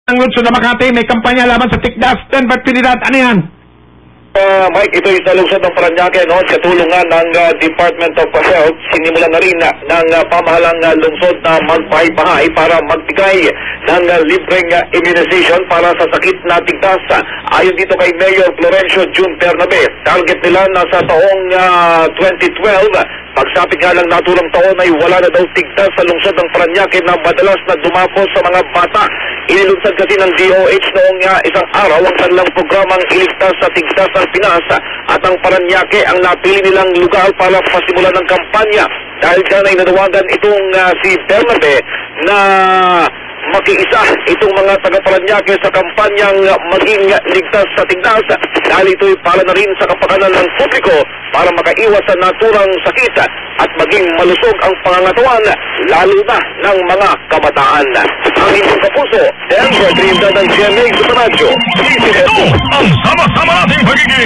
Ang lungsod na Makati, may kampanya laban sa Tikdas, Denver, Trinidad. Ano yan? Mike, ito yung sa lungsod ng Parañaque, no? Sa tulungan ng Department of Health, sinimulan na rin ng pamahalang lungsod na magpahay-pahay para magbigay ng libreng immunization para sa sakit na tigdas. Ayon dito kay Mayor Florencio June Bernabe, target nila na sa taong 2012, pagsapit nga lang naturang taon ay wala na daw tigdas sa lungsod ng Parañaque na madalas na dumako sa mga bata. Inilunsad kasi ng DOH noong isang araw ang kanilang programang iligtas sa tigdas ng Pinas at ang Parañaque ang napili nilang lugar para pasimulan ng kampanya. Dahil dyan ay nanawagan itong si Bernabe na makiisa itong mga taga-Parañaque sa kampanyang maging ligtas sa tigdas dahil ito'y para na rin sa kapakanan ng publiko para makaiwas sa naturang sakit at maging malusog ang pangangatawan lalo na ng mga kabataan. Ang inyong kapuso, Denver, Trinidad ng GMA Super Radio. Ito ang sama-sama nating pagiging